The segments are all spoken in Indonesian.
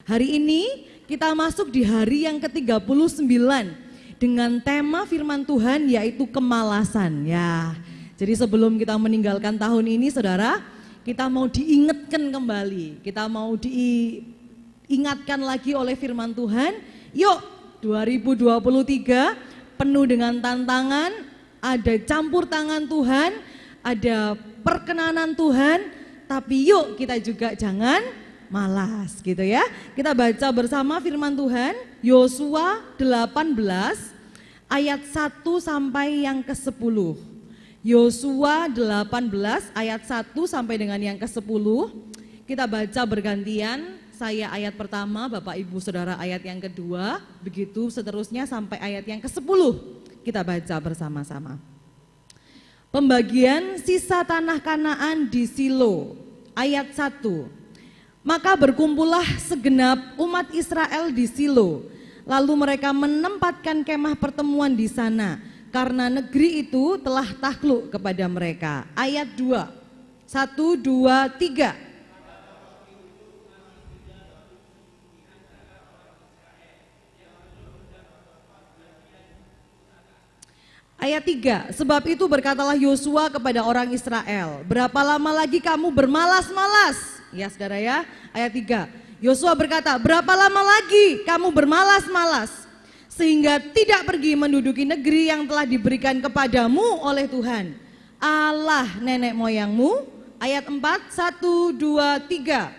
Hari ini kita masuk di hari yang ke-39 dengan tema firman Tuhan yaitu kemalasan. Ya, jadi sebelum kita meninggalkan tahun ini saudara, kita mau diingatkan kembali, kita mau diingatkan lagi oleh firman Tuhan. Yuk 2023 penuh dengan tantangan, ada campur tangan Tuhan, ada perkenanan Tuhan, tapi yuk kita juga jangan malas gitu ya. Kita baca bersama firman Tuhan Yosua 18 ayat 1 sampai yang ke-10. Yosua 18 ayat 1 sampai dengan yang ke-10. Kita baca bergantian, saya ayat pertama, Bapak Ibu Saudara ayat yang kedua, begitu seterusnya sampai ayat yang ke-10. Kita baca bersama-sama. Pembagian sisa tanah Kanaan di Silo, ayat 1. Maka berkumpullah segenap umat Israel di Silo, lalu mereka menempatkan kemah pertemuan di sana, karena negeri itu telah takluk kepada mereka. Ayat 2, 1, 2, 3. Ayat 3, sebab itu berkatalah Yosua kepada orang Israel, berapa lama lagi kamu bermalas-malas? Ya saudara ya, ayat 3, Yosua berkata, berapa lama lagi kamu bermalas-malas? Sehingga tidak pergi menduduki negeri yang telah diberikan kepadamu oleh Tuhan, Allah nenek moyangmu. Ayat 4, 1, 2, 3.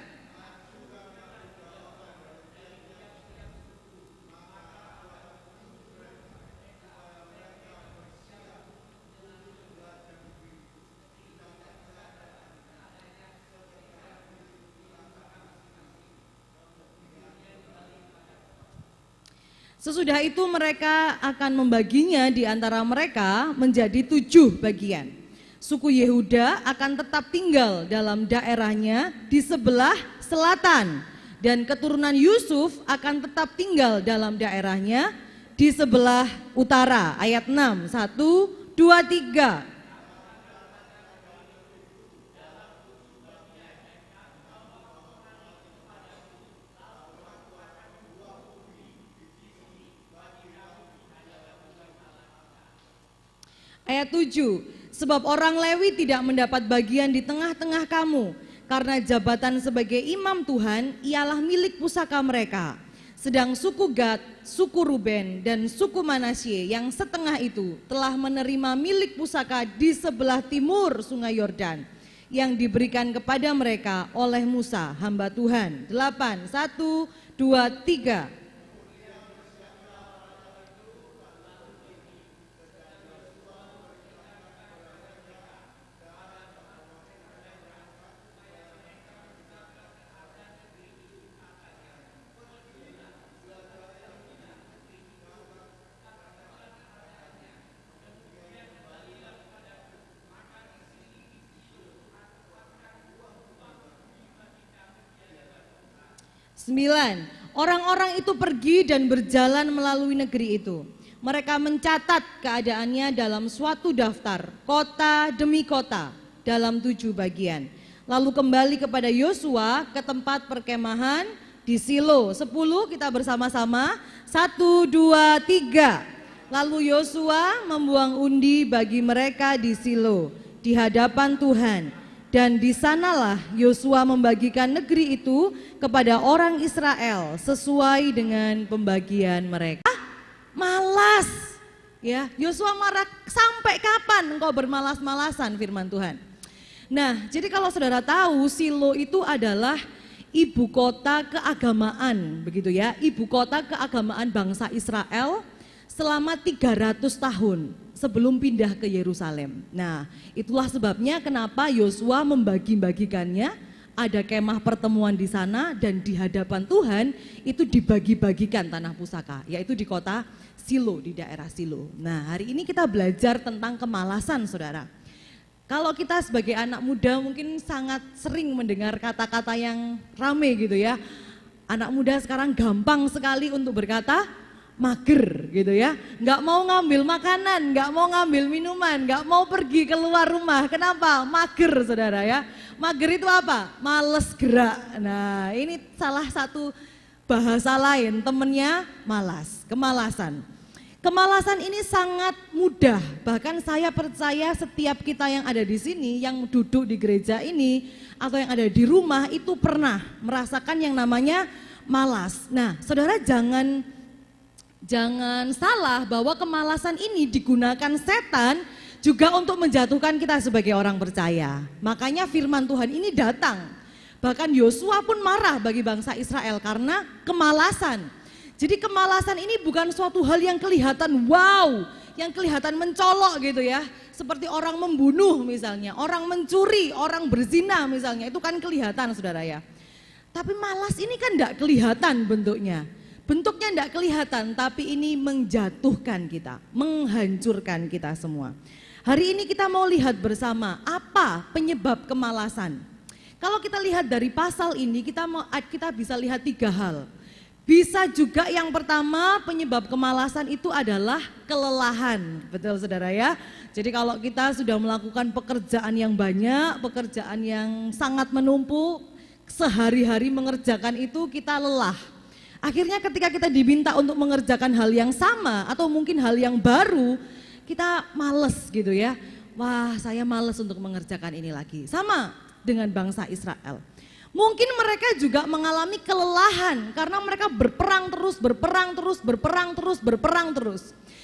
Sesudah itu mereka akan membaginya di antara mereka menjadi 7 bagian. Suku Yehuda akan tetap tinggal dalam daerahnya di sebelah selatan, dan keturunan Yusuf akan tetap tinggal dalam daerahnya di sebelah utara. Ayat 6, 1, 2, 3. Ayat 7, sebab orang Lewi tidak mendapat bagian di tengah-tengah kamu, karena jabatan sebagai imam Tuhan ialah milik pusaka mereka. Sedang suku Gad, suku Ruben, dan suku Manasye yang setengah itu telah menerima milik pusaka di sebelah timur sungai Yordan, yang diberikan kepada mereka oleh Musa, hamba Tuhan. 8, 1, 2, 3. Orang-orang itu pergi dan berjalan melalui negeri itu. Mereka mencatat keadaannya dalam suatu daftar, kota demi kota, dalam 7 bagian. Lalu kembali kepada Yosua ke tempat perkemahan di Silo. 10 kita bersama-sama, 1, 2, 3. Lalu Yosua membuang undi bagi mereka di Silo, di hadapan Tuhan. Dan di sanalah Yosua membagikan negeri itu kepada orang Israel sesuai dengan pembagian mereka. Malas, ya Yosua marah, sampai kapan engkau bermalas-malasan, firman Tuhan. Nah, jadi kalau saudara tahu, Silo itu adalah ibu kota keagamaan, begitu ya, ibu kota keagamaan bangsa Israel selama 300 tahun sebelum pindah ke Yerusalem. Nah, itulah sebabnya kenapa Yosua membagi-bagikannya, ada kemah pertemuan di sana, dan di hadapan Tuhan itu dibagi-bagikan tanah pusaka, yaitu di kota Silo, di daerah Silo. Nah, hari ini kita belajar tentang kemalasan, saudara. Kalau kita sebagai anak muda mungkin sangat sering mendengar kata-kata yang rame gitu ya. Anak muda sekarang gampang sekali untuk berkata mager gitu ya, nggak mau ngambil makanan, nggak mau ngambil minuman, nggak mau pergi keluar rumah. Kenapa? Mager, saudara ya. Mager itu apa? Males gerak. Nah, ini salah satu bahasa lain temennya malas, kemalasan. Kemalasan ini sangat mudah, bahkan saya percaya setiap kita yang ada di sini, yang duduk di gereja ini, atau yang ada di rumah itu pernah merasakan yang namanya malas. Nah, saudara jangan salah bahwa kemalasan ini digunakan setan juga untuk menjatuhkan kita sebagai orang percaya. Makanya firman Tuhan ini datang. Bahkan Yosua pun marah bagi bangsa Israel karena kemalasan. Jadi kemalasan ini bukan suatu hal yang kelihatan wow, yang kelihatan mencolok gitu ya. Seperti orang membunuh misalnya, orang mencuri, orang berzina misalnya, itu kan kelihatan saudara ya. Tapi malas ini kan enggak kelihatan bentuknya. Bentuknya enggak kelihatan, tapi ini menjatuhkan kita, menghancurkan kita semua. Hari ini kita mau lihat bersama apa penyebab kemalasan. Kalau kita lihat dari pasal ini, kita bisa lihat 3 hal. Bisa juga yang pertama penyebab kemalasan itu adalah kelelahan, betul saudara ya. Jadi kalau kita sudah melakukan pekerjaan yang banyak, pekerjaan yang sangat menumpuk, sehari-hari mengerjakan itu kita lelah. Akhirnya ketika kita diminta untuk mengerjakan hal yang sama atau mungkin hal yang baru, kita males gitu ya. Wah, saya males untuk mengerjakan ini lagi. Sama dengan bangsa Israel. Mungkin mereka juga mengalami kelelahan karena mereka berperang terus.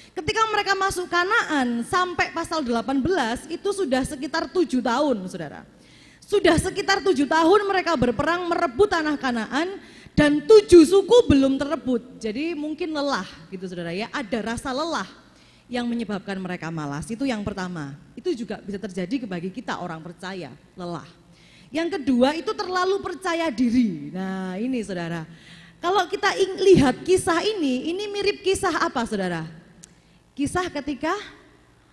Ketika mereka masuk Kanaan sampai pasal 18 itu sudah sekitar 7 tahun saudara. Sudah sekitar 7 tahun mereka berperang merebut tanah Kanaan dan 7 suku belum terebut. Jadi mungkin lelah gitu saudara ya, ada rasa lelah yang menyebabkan mereka malas. Itu yang pertama, itu juga bisa terjadi bagi kita orang percaya, lelah. Yang kedua itu terlalu percaya diri. Nah ini saudara, kalau kita lihat kisah ini mirip kisah apa saudara? Kisah ketika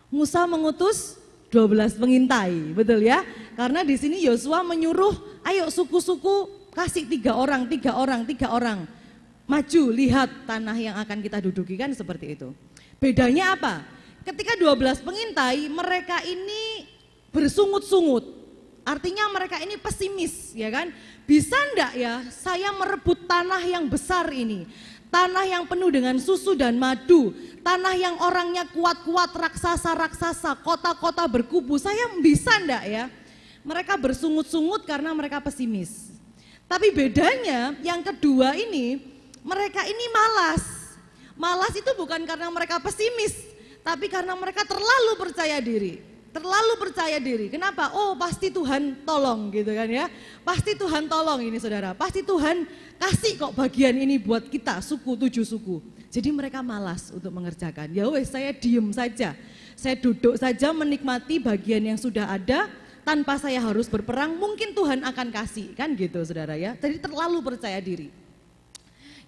Musa mengutus 12 pengintai, betul ya? Karena di sini Yosua menyuruh, ayo suku-suku kasih 3 orang, maju lihat tanah yang akan kita duduki, kan seperti itu. Bedanya apa? Ketika 12 pengintai, mereka ini bersungut-sungut. Artinya mereka ini pesimis ya kan, bisa enggak ya saya merebut tanah yang besar ini, tanah yang penuh dengan susu dan madu, tanah yang orangnya kuat-kuat, raksasa-raksasa, kota-kota berkubu, saya bisa enggak ya? Mereka bersungut-sungut karena mereka pesimis. Tapi bedanya yang kedua ini, mereka ini malas. Malas itu bukan karena mereka pesimis, tapi karena mereka terlalu percaya diri. Terlalu percaya diri. Kenapa? Oh pasti Tuhan tolong gitu kan ya. Pasti Tuhan tolong ini saudara. Pasti Tuhan kasih kok bagian ini buat kita, suku 7 suku. Jadi mereka malas untuk mengerjakan. Ya wes saya diem saja. Saya duduk saja menikmati bagian yang sudah ada. Tanpa saya harus berperang, mungkin Tuhan akan kasih. Kan gitu saudara ya. Jadi terlalu percaya diri.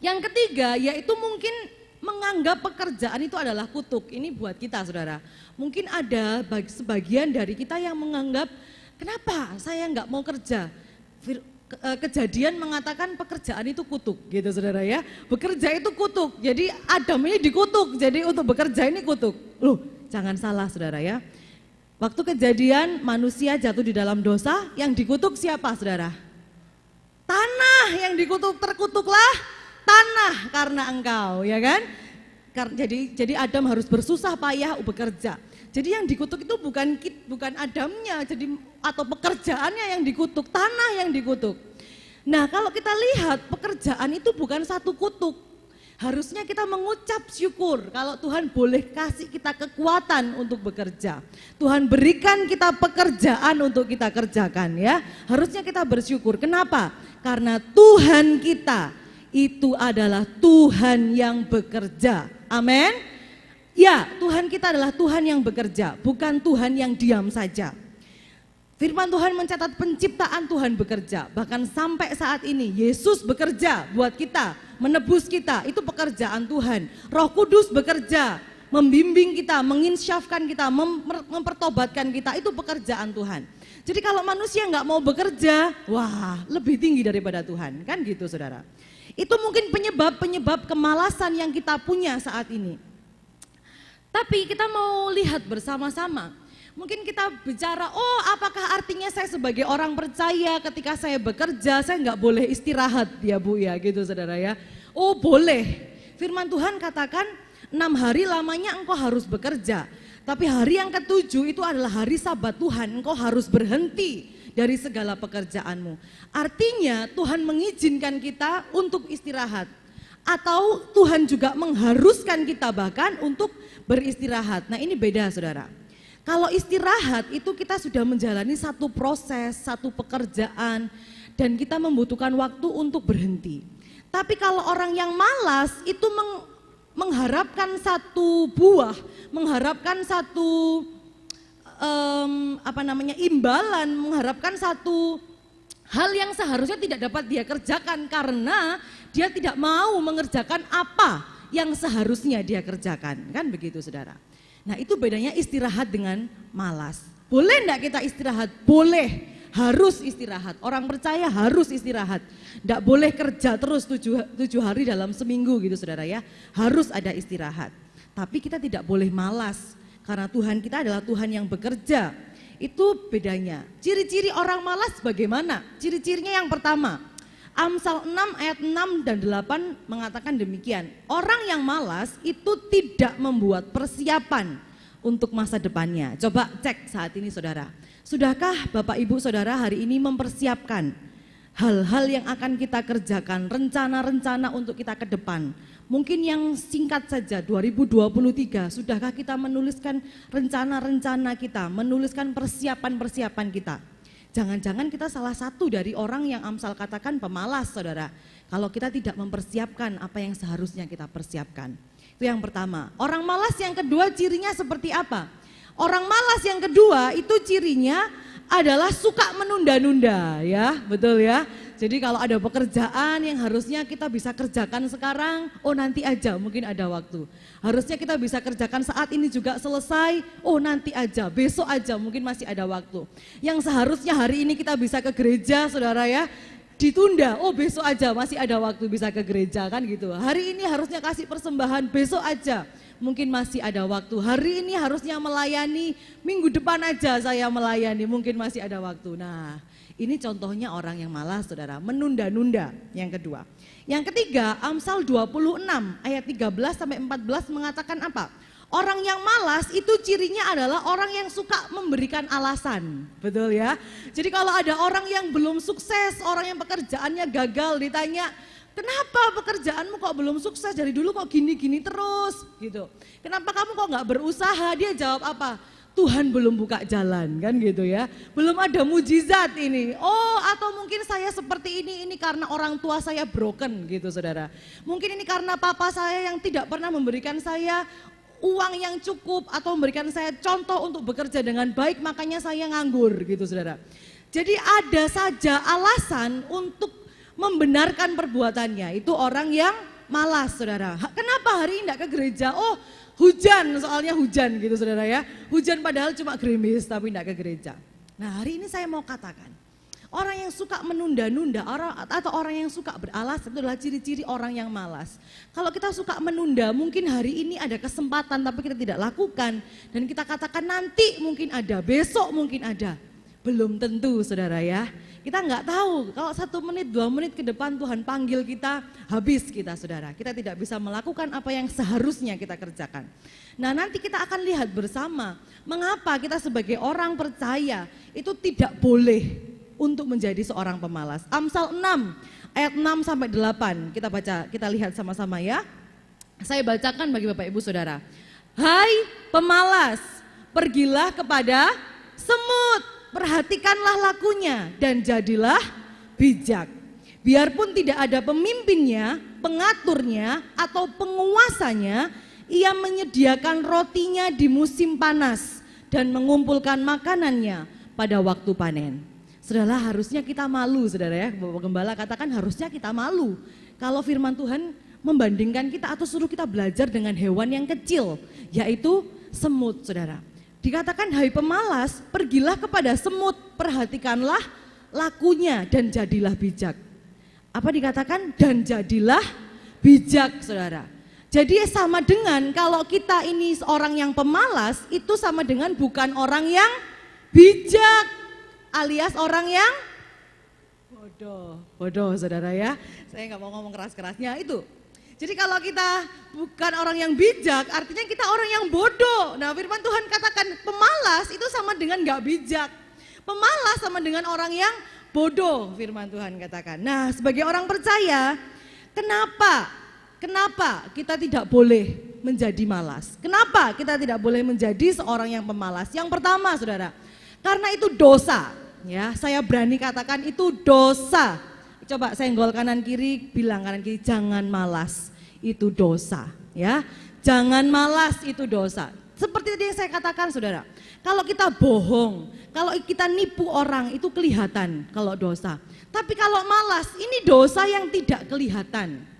Yang ketiga yaitu mungkin menganggap pekerjaan itu adalah kutuk. Ini buat kita saudara. Mungkin ada sebagian dari kita yang menganggap, kenapa saya nggak mau kerja? Kejadian mengatakan pekerjaan itu kutuk gitu saudara ya. Bekerja itu kutuk, jadi Adam ini dikutuk, jadi untuk bekerja ini kutuk. Loh jangan salah saudara ya. Waktu kejadian manusia jatuh di dalam dosa, yang dikutuk siapa saudara? Tanah yang dikutuk, terkutuklah tanah karena engkau, ya kan? Jadi Adam harus bersusah payah bekerja. Jadi yang dikutuk itu bukan Adamnya, jadi atau pekerjaannya yang dikutuk, tanah yang dikutuk. Nah, kalau kita lihat pekerjaan itu bukan satu kutuk. Harusnya kita mengucap syukur kalau Tuhan boleh kasih kita kekuatan untuk bekerja. Tuhan berikan kita pekerjaan untuk kita kerjakan ya. Harusnya kita bersyukur. Kenapa? Karena Tuhan kita itu adalah Tuhan yang bekerja. Amin. Ya, Tuhan kita adalah Tuhan yang bekerja, bukan Tuhan yang diam saja. Firman Tuhan mencatat penciptaan Tuhan bekerja. Bahkan sampai saat ini Yesus bekerja buat kita, menebus kita, itu pekerjaan Tuhan. Roh Kudus bekerja, membimbing kita, menginsyafkan kita, mempertobatkan kita, itu pekerjaan Tuhan. Jadi kalau manusia nggak mau bekerja, wah lebih tinggi daripada Tuhan, kan gitu saudara. Itu mungkin penyebab kemalasan yang kita punya saat ini. Tapi kita mau lihat bersama-sama Mungkin kita bicara, oh apakah artinya saya sebagai orang percaya ketika saya bekerja, saya nggak boleh istirahat ya Bu ya, gitu saudara ya. Oh boleh, firman Tuhan katakan 6 hari lamanya engkau harus bekerja. Tapi hari yang ke-7 itu adalah hari sabat Tuhan, engkau harus berhenti dari segala pekerjaanmu. Artinya Tuhan mengizinkan kita untuk istirahat. Atau Tuhan juga mengharuskan kita bahkan untuk beristirahat. Nah ini beda saudara. Kalau istirahat itu kita sudah menjalani satu proses, satu pekerjaan, dan kita membutuhkan waktu untuk berhenti. Tapi kalau orang yang malas itu mengharapkan satu buah, mengharapkan satu imbalan, mengharapkan satu hal yang seharusnya tidak dapat dia kerjakan karena dia tidak mau mengerjakan apa yang seharusnya dia kerjakan, kan begitu saudara. Nah itu bedanya istirahat dengan malas. Boleh enggak kita istirahat? Boleh, harus istirahat. Orang percaya harus istirahat. Enggak boleh kerja terus 7 hari dalam seminggu gitu saudara ya. Harus ada istirahat. Tapi kita tidak boleh malas. Karena Tuhan kita adalah Tuhan yang bekerja. Itu bedanya. Ciri-ciri orang malas bagaimana? Ciri-cirinya yang pertama, Amsal 6 ayat 6 dan 8 mengatakan demikian. Orang yang malas itu tidak membuat persiapan untuk masa depannya. Coba cek saat ini saudara. Sudahkah Bapak Ibu Saudara hari ini mempersiapkan hal-hal yang akan kita kerjakan, rencana-rencana untuk kita ke depan? Mungkin yang singkat saja 2023, sudahkah kita menuliskan rencana-rencana kita, menuliskan persiapan-persiapan kita? Jangan-jangan kita salah satu dari orang yang Amsal katakan pemalas saudara. Kalau kita tidak mempersiapkan apa yang seharusnya kita persiapkan. Itu yang pertama. Orang malas yang kedua cirinya seperti apa? Orang malas yang kedua itu cirinya adalah suka menunda-nunda ya, betul ya. Jadi kalau ada pekerjaan yang harusnya kita bisa kerjakan sekarang, oh nanti aja mungkin ada waktu. Harusnya kita bisa kerjakan saat ini juga selesai, oh nanti aja, besok aja mungkin masih ada waktu. Yang seharusnya hari ini kita bisa ke gereja saudara ya, ditunda, oh besok aja masih ada waktu bisa ke gereja kan gitu. Hari ini harusnya kasih persembahan, besok aja mungkin masih ada waktu. Hari ini harusnya melayani, minggu depan aja saya melayani, mungkin masih ada waktu. Nah ini contohnya orang yang malas saudara, menunda-nunda yang kedua. Yang ketiga Amsal 26 ayat 13 sampai 14 mengatakan apa? Orang yang malas itu cirinya adalah orang yang suka memberikan alasan, betul ya. Jadi kalau ada orang yang belum sukses, orang yang pekerjaannya gagal ditanya, kenapa pekerjaanmu kok belum sukses, dari dulu kok gini-gini terus gitu. Kenapa kamu kok nggak berusaha? Dia jawab apa? Tuhan belum buka jalan kan gitu ya. Belum ada mujizat ini. Oh atau mungkin saya seperti ini karena orang tua saya broken gitu saudara. Mungkin ini karena papa saya yang tidak pernah memberikan saya uang yang cukup atau memberikan saya contoh untuk bekerja dengan baik, makanya saya nganggur gitu saudara. Jadi ada saja alasan untuk membenarkan perbuatannya. Itu orang yang malas saudara. Kenapa hari ini enggak ke gereja? Oh hujan, soalnya hujan gitu saudara ya. Hujan padahal cuma gerimis tapi enggak ke gereja. Nah hari ini saya mau katakan, orang yang suka menunda-nunda atau orang yang suka beralasan itu adalah ciri-ciri orang yang malas. Kalau kita suka menunda, mungkin hari ini ada kesempatan tapi kita tidak lakukan. Dan kita katakan nanti mungkin ada, besok mungkin ada. Belum tentu saudara ya. Kita nggak tahu kalau 1 menit, 2 menit ke depan Tuhan panggil kita, habis kita saudara. Kita tidak bisa melakukan apa yang seharusnya kita kerjakan. Nah nanti kita akan lihat bersama mengapa kita sebagai orang percaya itu tidak boleh untuk menjadi seorang pemalas. Amsal 6 ayat 6 sampai 8 kita baca, kita lihat sama-sama ya. Saya bacakan bagi Bapak Ibu Saudara. Hai pemalas, pergilah kepada semut. Perhatikanlah lakunya dan jadilah bijak. Biarpun tidak ada pemimpinnya, pengaturnya atau penguasanya, ia menyediakan rotinya di musim panas dan mengumpulkan makanannya pada waktu panen. Saudara harusnya kita malu saudara ya, Bapak Gembala katakan harusnya kita malu. Kalau firman Tuhan membandingkan kita atau suruh kita belajar dengan hewan yang kecil, yaitu semut saudara. Dikatakan hai pemalas, pergilah kepada semut, perhatikanlah lakunya dan jadilah bijak. Apa dikatakan? Dan jadilah bijak saudara. Jadi sama dengan kalau kita ini seorang yang pemalas, itu sama dengan bukan orang yang bijak, alias orang yang bodoh saudara ya. Saya nggak mau ngomong keras-kerasnya itu. Jadi kalau kita bukan orang yang bijak, artinya kita orang yang bodoh. Nah firman Tuhan katakan pemalas itu sama dengan nggak bijak. Pemalas sama dengan orang yang bodoh, firman Tuhan katakan. Nah sebagai orang percaya, Kenapa kita tidak boleh menjadi malas? Kenapa kita tidak boleh menjadi seorang yang pemalas? Yang pertama saudara, karena itu dosa. Ya, saya berani katakan itu dosa. Coba senggol kanan kiri, bilang kanan kiri, jangan malas, itu dosa. Ya, jangan malas, itu dosa. Seperti tadi yang saya katakan saudara, kalau kita bohong, kalau kita nipu orang itu kelihatan kalau dosa. Tapi kalau malas, ini dosa yang tidak kelihatan.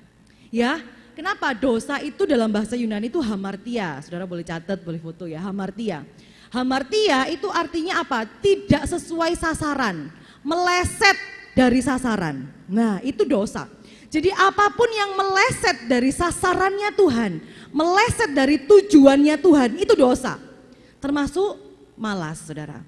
Ya, kenapa? Dosa itu dalam bahasa Yunani itu hamartia. Saudara boleh catat, boleh foto ya, hamartia. Hamartia itu artinya apa? Tidak sesuai sasaran, meleset dari sasaran. Nah, itu dosa. Jadi apapun yang meleset dari sasarannya Tuhan, meleset dari tujuannya Tuhan, itu dosa. Termasuk malas, saudara.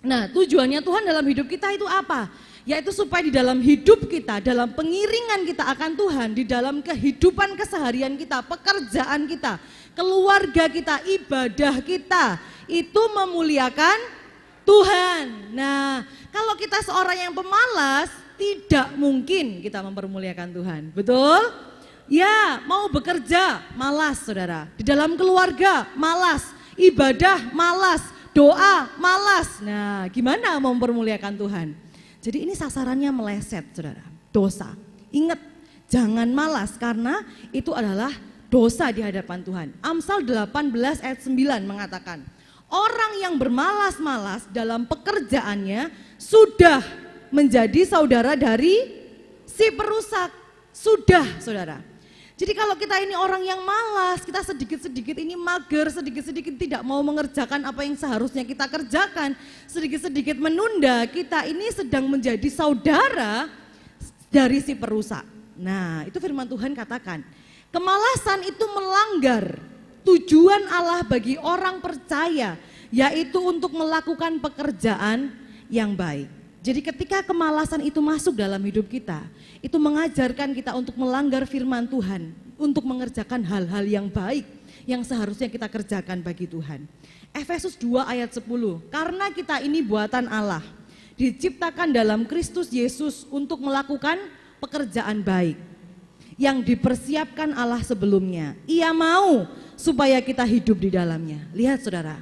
Nah, tujuannya Tuhan dalam hidup kita itu apa? Yaitu supaya di dalam hidup kita, dalam pengiringan kita akan Tuhan, di dalam kehidupan keseharian kita, pekerjaan kita, keluarga kita, ibadah kita, itu memuliakan Tuhan. Nah, kalau kita seorang yang pemalas, tidak mungkin kita mempermuliakan Tuhan. Betul? Ya, mau bekerja, malas saudara. Di dalam keluarga, malas. Ibadah, malas. Doa, malas. Nah, gimana mau mempermuliakan Tuhan? Jadi ini sasarannya meleset saudara, dosa. Ingat, jangan malas karena itu adalah dosa di hadapan Tuhan. Amsal 18 ayat 9 mengatakan, orang yang bermalas-malas dalam pekerjaannya sudah menjadi saudara dari si perusak. Sudah saudara. Jadi kalau kita ini orang yang malas, kita sedikit-sedikit ini mager, sedikit-sedikit tidak mau mengerjakan apa yang seharusnya kita kerjakan, sedikit-sedikit menunda, kita ini sedang menjadi saudara dari si perusak. Nah, itu firman Tuhan katakan, kemalasan itu melanggar tujuan Allah bagi orang percaya, yaitu untuk melakukan pekerjaan yang baik. Jadi ketika kemalasan itu masuk dalam hidup kita, itu mengajarkan kita untuk melanggar firman Tuhan, untuk mengerjakan hal-hal yang baik yang seharusnya kita kerjakan bagi Tuhan. Efesus 2 ayat 10, karena kita ini buatan Allah, diciptakan dalam Kristus Yesus untuk melakukan pekerjaan baik yang dipersiapkan Allah sebelumnya. Ia mau supaya kita hidup di dalamnya. Lihat saudara,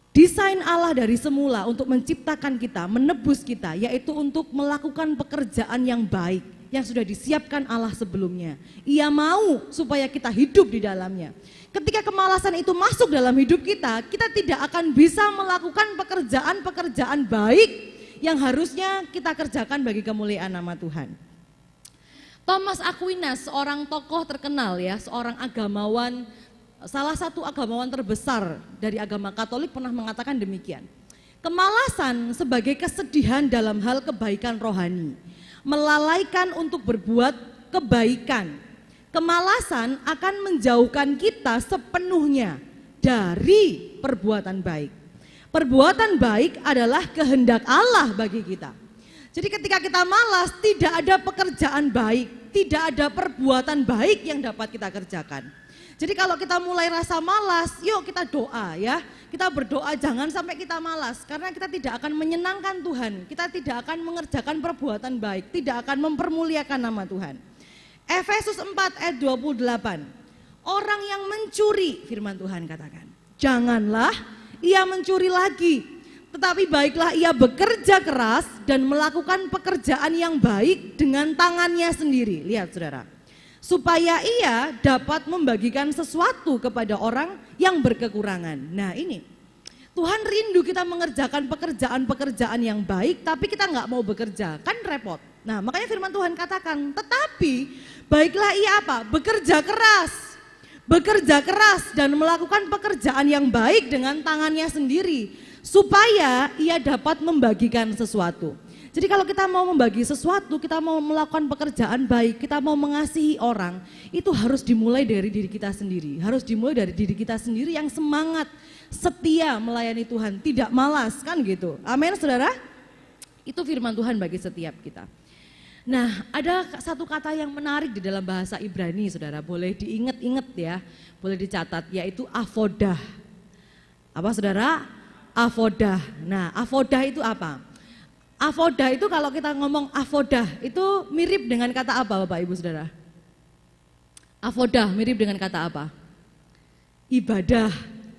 desain Allah dari semula untuk menciptakan kita, menebus kita, yaitu untuk melakukan pekerjaan yang baik yang sudah disiapkan Allah sebelumnya. Ia mau supaya kita hidup di dalamnya. Ketika kemalasan itu masuk dalam hidup kita, kita tidak akan bisa melakukan pekerjaan-pekerjaan baik yang harusnya kita kerjakan bagi kemuliaan nama Tuhan. Thomas Aquinas, seorang tokoh terkenal ya, seorang agamawan, salah satu agamawan terbesar dari agama Katolik pernah mengatakan demikian. Kemalasan sebagai kesedihan dalam hal kebaikan rohani, melalaikan untuk berbuat kebaikan. Kemalasan akan menjauhkan kita sepenuhnya dari perbuatan baik. Perbuatan baik adalah kehendak Allah bagi kita. Jadi ketika kita malas, tidak ada pekerjaan baik, tidak ada perbuatan baik yang dapat kita kerjakan. Jadi kalau kita mulai rasa malas, yuk kita doa ya. Kita berdoa jangan sampai kita malas, karena kita tidak akan menyenangkan Tuhan. Kita tidak akan mengerjakan perbuatan baik, tidak akan mempermuliakan nama Tuhan. Efesus 4 ayat 28, orang yang mencuri, firman Tuhan katakan, janganlah ia mencuri lagi, tetapi baiklah ia bekerja keras dan melakukan pekerjaan yang baik dengan tangannya sendiri. Lihat saudara, supaya ia dapat membagikan sesuatu kepada orang yang berkekurangan. Nah ini, Tuhan rindu kita mengerjakan pekerjaan-pekerjaan yang baik, tapi kita nggak mau bekerja, kan repot. Nah makanya firman Tuhan katakan, tetapi baiklah ia apa? Bekerja keras dan melakukan pekerjaan yang baik dengan tangannya sendiri, supaya ia dapat membagikan sesuatu. Jadi kalau kita mau membagi sesuatu, kita mau melakukan pekerjaan baik, kita mau mengasihi orang, itu harus dimulai dari diri kita sendiri. Harus dimulai dari diri kita sendiri yang semangat, setia melayani Tuhan, tidak malas, kan gitu. Amin, saudara? Itu firman Tuhan bagi setiap kita. Nah, ada satu kata yang menarik di dalam bahasa Ibrani, saudara. Boleh diingat-ingat ya, boleh dicatat, yaitu avodah. Apa, saudara? Avodah. Nah, avodah itu apa? Avodah itu kalau kita ngomong avodah itu mirip dengan kata apa Bapak Ibu Saudara? Avodah mirip dengan kata apa? Ibadah,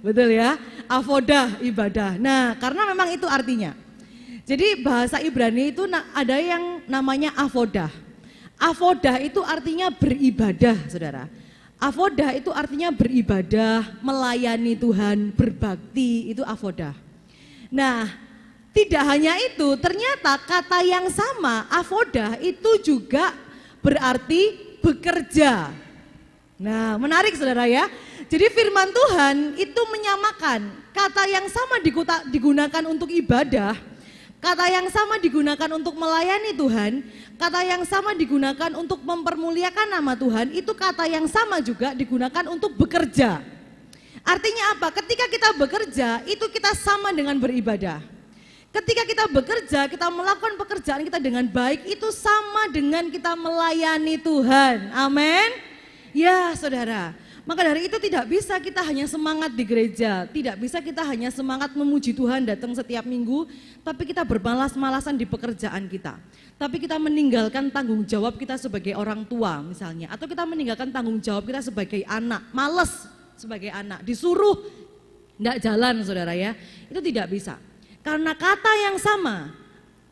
betul ya? Avodah, ibadah. Nah, karena memang itu artinya. Jadi bahasa Ibrani itu ada yang namanya avodah. Avodah itu artinya beribadah, Saudara. Avodah itu artinya beribadah, melayani Tuhan, berbakti, itu avodah. Nah, tidak hanya itu, ternyata kata yang sama, avodah itu juga berarti bekerja. Nah, menarik saudara ya. Jadi firman Tuhan itu menyamakan kata yang sama digunakan untuk ibadah, kata yang sama digunakan untuk melayani Tuhan, kata yang sama digunakan untuk mempermuliakan nama Tuhan, itu kata yang sama juga digunakan untuk bekerja. Artinya apa? Ketika kita bekerja, itu kita sama dengan beribadah. Ketika kita bekerja, kita melakukan pekerjaan kita dengan baik, itu sama dengan kita melayani Tuhan. Amin. Ya saudara, maka dari itu tidak bisa kita hanya semangat di gereja, tidak bisa kita hanya semangat memuji Tuhan datang setiap minggu, tapi kita bermalas-malasan di pekerjaan kita. Tapi kita meninggalkan tanggung jawab kita sebagai orang tua misalnya, atau kita meninggalkan tanggung jawab kita sebagai anak, malas sebagai anak, disuruh tidak jalan saudara ya, itu tidak bisa. Karena kata yang sama,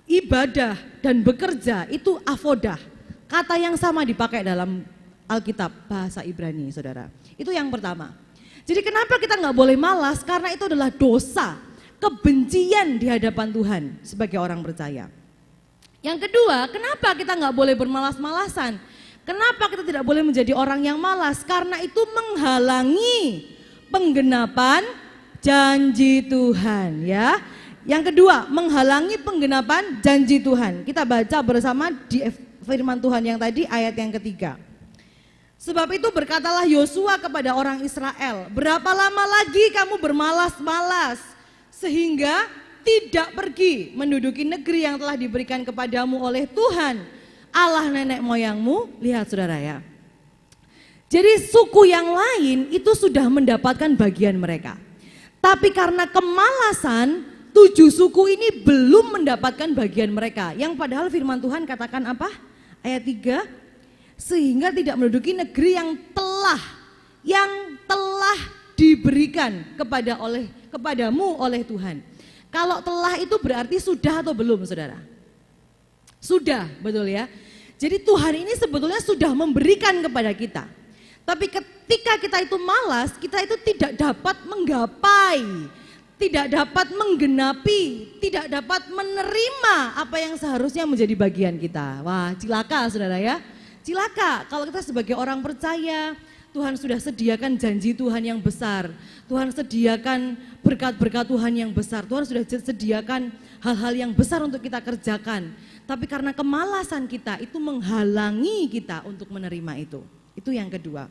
ibadah dan bekerja itu avodah. Kata yang sama dipakai dalam Alkitab bahasa Ibrani, saudara. Itu yang pertama. Jadi kenapa kita nggak boleh malas? Karena itu adalah dosa, kebencian di hadapan Tuhan sebagai orang percaya. Yang kedua, kenapa kita nggak boleh bermalas-malasan? Kenapa kita tidak boleh menjadi orang yang malas? Karena itu menghalangi penggenapan janji Tuhan, ya. Yang kedua, menghalangi penggenapan janji Tuhan. Kita baca bersama di firman Tuhan yang tadi ayat yang ketiga. Sebab itu berkatalah Yosua kepada orang Israel, berapa lama lagi kamu bermalas-malas sehingga tidak pergi menduduki negeri yang telah diberikan kepadamu oleh Tuhan Allah nenek moyangmu. Lihat saudara ya. Jadi suku yang lain itu sudah mendapatkan bagian mereka. Tapi karena kemalasan, 7 suku ini belum mendapatkan bagian mereka. Yang padahal firman Tuhan katakan apa? Ayat 3, sehingga tidak menduduki negeri yang telah diberikan kepadamu oleh Tuhan. Kalau telah itu berarti sudah atau belum saudara? Sudah, betul ya. Jadi Tuhan ini sebetulnya sudah memberikan kepada kita. Tapi ketika kita itu malas, kita itu tidak dapat menggapai, tidak dapat menggenapi, tidak dapat menerima apa yang seharusnya menjadi bagian kita. Wah, cilaka saudara ya. Cilaka kalau kita sebagai orang percaya, Tuhan sudah sediakan janji Tuhan yang besar. Tuhan sediakan berkat-berkat Tuhan yang besar. Tuhan sudah sediakan hal-hal yang besar untuk kita kerjakan. Tapi karena kemalasan kita itu menghalangi kita untuk menerima itu. Itu yang kedua.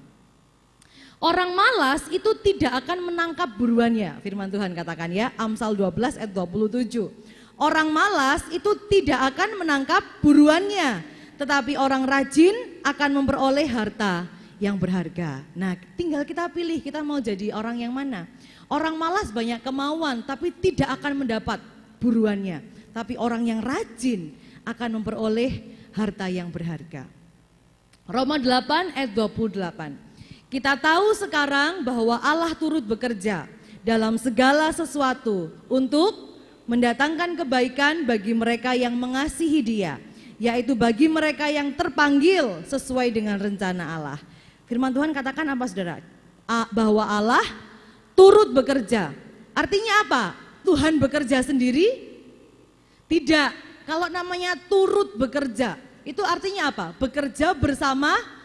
Orang malas itu tidak akan menangkap buruannya, firman Tuhan katakan ya, Amsal 12 ayat 27. Orang malas itu tidak akan menangkap buruannya, tetapi orang rajin akan memperoleh harta yang berharga. Nah, tinggal kita pilih kita mau jadi orang yang mana. Orang malas banyak kemauan tapi tidak akan mendapat buruannya, tapi orang yang rajin akan memperoleh harta yang berharga. Roma 8 ayat 28. Kita tahu sekarang bahwa Allah turut bekerja dalam segala sesuatu untuk mendatangkan kebaikan bagi mereka yang mengasihi Dia, yaitu bagi mereka yang terpanggil sesuai dengan rencana Allah. Firman Tuhan katakan apa saudara? Bahwa Allah turut bekerja. Artinya apa? Tuhan bekerja sendiri? Tidak. Kalau namanya turut bekerja, itu artinya apa? Bekerja bersama-sama.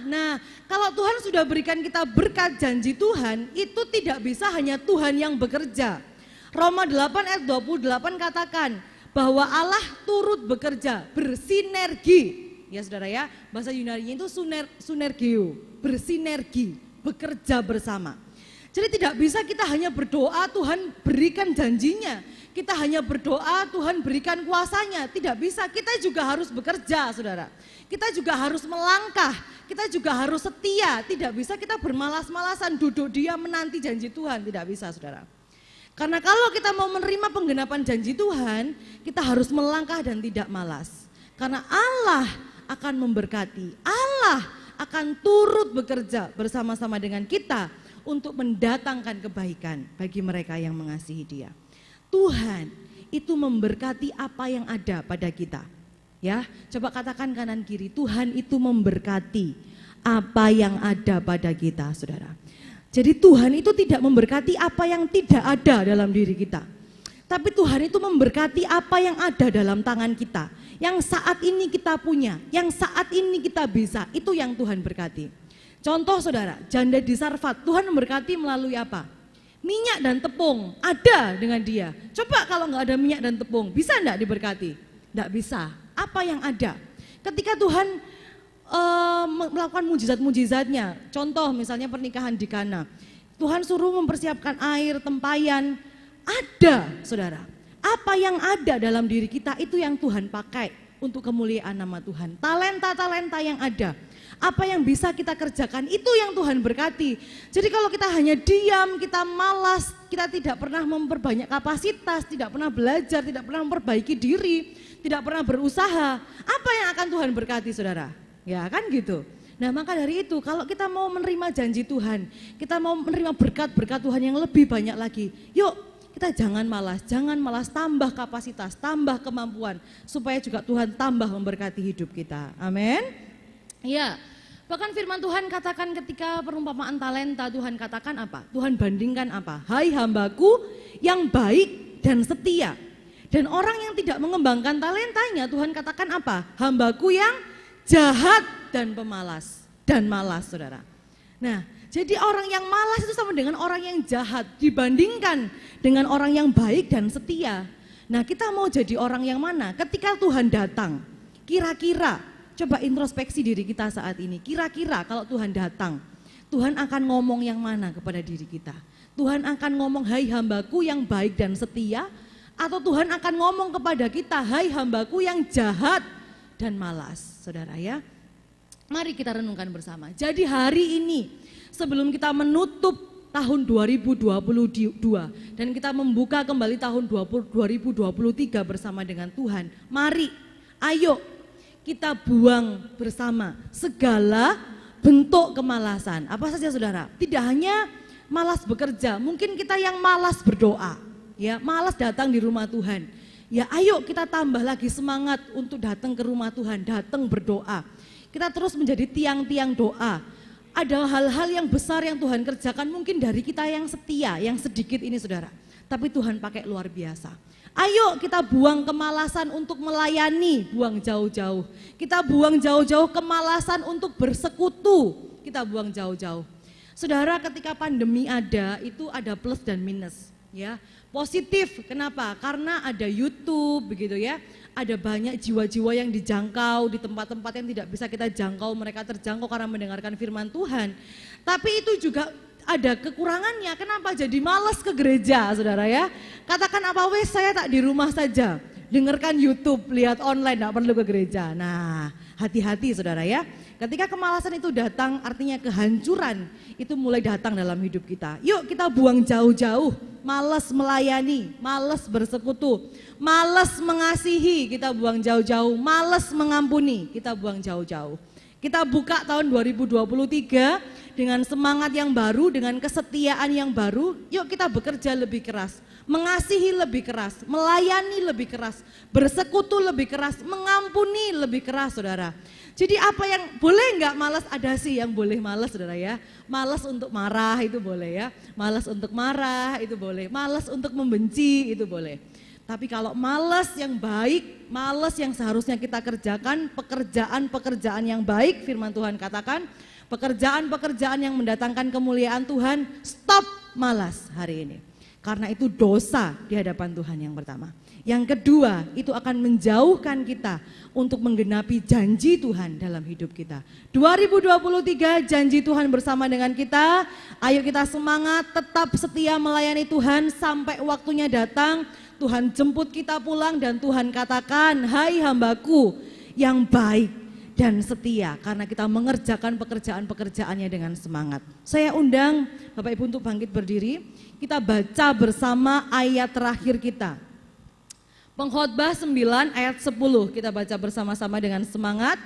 Nah, kalau Tuhan sudah berikan kita berkat janji Tuhan, itu tidak bisa hanya Tuhan yang bekerja. Roma 8 ayat 28 katakan, bahwa Allah turut bekerja, bersinergi. Ya saudara ya, bahasa Yunani itu sunergio, bersinergi, bekerja bersama. Jadi tidak bisa kita hanya berdoa Tuhan berikan janjinya, kita hanya berdoa Tuhan berikan kuasanya, tidak bisa, kita juga harus bekerja saudara. Kita juga harus melangkah, kita juga harus setia, tidak bisa kita bermalas-malasan duduk diam menanti janji Tuhan, tidak bisa saudara. Karena kalau kita mau menerima penggenapan janji Tuhan, kita harus melangkah dan tidak malas. Karena Allah akan memberkati, Allah akan turut bekerja bersama-sama dengan kita untuk mendatangkan kebaikan bagi mereka yang mengasihi Dia. Tuhan itu memberkati apa yang ada pada kita. Ya, coba katakan kanan kiri, Tuhan itu memberkati apa yang ada pada kita, saudara. Jadi Tuhan itu tidak memberkati apa yang tidak ada dalam diri kita. Tapi Tuhan itu memberkati apa yang ada dalam tangan kita. Yang saat ini kita punya, yang saat ini kita bisa, itu yang Tuhan berkati. Contoh saudara, janda di Sarfat, Tuhan memberkati melalui apa? Minyak dan tepung, ada dengan dia. Coba kalau nggak ada minyak dan tepung, bisa enggak diberkati? Nggak bisa. Apa yang ada? Ketika Tuhan melakukan mujizat-mujizatnya, contoh misalnya pernikahan di Kana, Tuhan suruh mempersiapkan air, tempayan, ada saudara. Apa yang ada dalam diri kita itu yang Tuhan pakai untuk kemuliaan nama Tuhan. Talenta-talenta yang ada, apa yang bisa kita kerjakan itu yang Tuhan berkati. Jadi kalau kita hanya diam, kita malas, kita tidak pernah memperbanyak kapasitas, tidak pernah belajar, tidak pernah memperbaiki diri, tidak pernah berusaha, apa yang akan Tuhan berkati saudara? Ya kan gitu. Nah maka dari itu kalau kita mau menerima janji Tuhan, kita mau menerima berkat-berkat Tuhan yang lebih banyak lagi, yuk kita jangan malas, tambah kapasitas, tambah kemampuan, supaya juga Tuhan tambah memberkati hidup kita. Amin. Ya, bahkan firman Tuhan katakan ketika perumpamaan talenta, Tuhan katakan apa? Tuhan bandingkan apa? Hai hambaku yang baik dan setia. Dan orang yang tidak mengembangkan talentanya, Tuhan katakan apa? Hambaku yang jahat dan pemalas dan malas, saudara. Nah, jadi orang yang malas itu sama dengan orang yang jahat dibandingkan dengan orang yang baik dan setia. Nah, kita mau jadi orang yang mana? Ketika Tuhan datang, kira-kira coba introspeksi diri kita saat ini. Kira-kira kalau Tuhan datang, Tuhan akan ngomong yang mana kepada diri kita? Tuhan akan ngomong, hai hambaku yang baik dan setia, atau Tuhan akan ngomong kepada kita, hai hambaku yang jahat dan malas, saudara ya. Mari kita renungkan bersama. Jadi hari ini, sebelum kita menutup tahun 2022 dan kita membuka kembali tahun 2023 bersama dengan Tuhan, mari, ayo kita buang bersama segala bentuk kemalasan. Apa saja saudara? Tidak hanya malas bekerja, mungkin kita yang malas berdoa, ya, malas datang di rumah Tuhan. Ya ayo kita tambah lagi semangat untuk datang ke rumah Tuhan, datang berdoa. Kita terus menjadi tiang-tiang doa. Ada hal-hal yang besar yang Tuhan kerjakan mungkin dari kita yang setia, yang sedikit ini saudara. Tapi Tuhan pakai luar biasa. Ayo kita buang kemalasan untuk melayani, buang jauh-jauh. Kita buang jauh-jauh kemalasan untuk bersekutu, kita buang jauh-jauh. Saudara, ketika pandemi ada, itu ada plus dan minus. Ya, positif, kenapa? Karena ada YouTube begitu ya. Ada banyak jiwa-jiwa yang dijangkau di tempat-tempat yang tidak bisa kita jangkau, mereka terjangkau karena mendengarkan firman Tuhan. Tapi itu juga ada kekurangannya, kenapa? Jadi malas ke gereja saudara ya. Katakan apa wes saya tak di rumah saja, dengarkan YouTube, lihat online, tidak perlu ke gereja. Nah hati-hati saudara ya. Ketika kemalasan itu datang artinya kehancuran itu mulai datang dalam hidup kita. Yuk kita buang jauh-jauh, malas melayani, malas bersekutu, malas mengasihi, kita buang jauh-jauh, malas mengampuni, kita buang jauh-jauh. Kita buka tahun 2023 dengan semangat yang baru, dengan kesetiaan yang baru, yuk kita bekerja lebih keras, mengasihi lebih keras, melayani lebih keras, bersekutu lebih keras, mengampuni lebih keras saudara. Jadi apa yang boleh enggak malas, ada sih yang boleh malas saudara ya. Malas untuk marah itu boleh ya, malas untuk marah itu boleh, malas untuk membenci itu boleh. Tapi kalau malas yang baik, malas yang seharusnya kita kerjakan, pekerjaan-pekerjaan yang baik, firman Tuhan katakan, pekerjaan-pekerjaan yang mendatangkan kemuliaan Tuhan, stop malas hari ini. Karena itu dosa di hadapan Tuhan yang pertama. Yang kedua, itu akan menjauhkan kita untuk menggenapi janji Tuhan dalam hidup kita. 2023 janji Tuhan bersama dengan kita. Ayo kita semangat, tetap setia melayani Tuhan sampai waktunya datang. Tuhan jemput kita pulang dan Tuhan katakan, hai hambaku yang baik dan setia, karena kita mengerjakan pekerjaan-pekerjaannya dengan semangat. Saya undang Bapak Ibu untuk bangkit berdiri. Kita baca bersama ayat terakhir kita. Pengkhotbah 9 ayat 10, kita baca bersama-sama dengan semangat.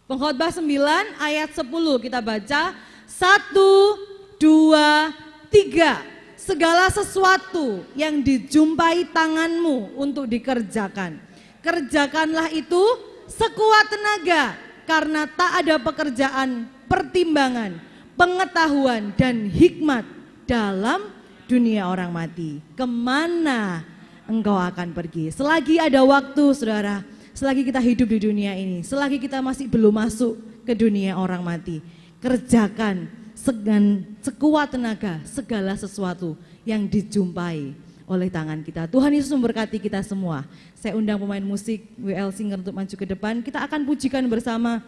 Pengkhotbah 9 ayat 10, kita baca 1, 2, 3. Segala sesuatu yang dijumpai tanganmu untuk dikerjakan, kerjakanlah itu sekuat tenaga, karena tak ada pekerjaan, pertimbangan, pengetahuan dan hikmat dalam dunia orang mati. Kemana engkau akan pergi? Selagi ada waktu saudara, selagi kita hidup di dunia ini, selagi kita masih belum masuk ke dunia orang mati, kerjakan dengan sekuat tenaga segala sesuatu yang dijumpai oleh tangan kita. Tuhan Yesus memberkati kita semua. Saya undang pemain musik WL Singer untuk maju ke depan. Kita akan pujikan bersama.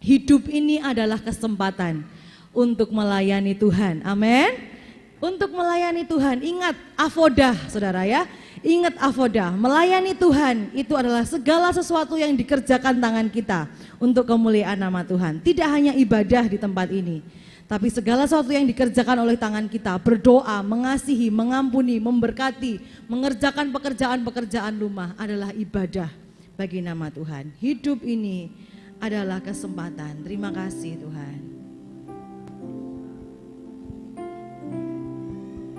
Hidup ini adalah kesempatan untuk melayani Tuhan. Amin. Untuk melayani Tuhan, ingat avodah saudara ya, ingat avodah, melayani Tuhan itu adalah segala sesuatu yang dikerjakan tangan kita untuk kemuliaan nama Tuhan. Tidak hanya ibadah di tempat ini, tapi segala sesuatu yang dikerjakan oleh tangan kita, berdoa, mengasihi, mengampuni, memberkati, mengerjakan pekerjaan-pekerjaan rumah adalah ibadah bagi nama Tuhan. Hidup ini adalah kesempatan. Terima kasih Tuhan.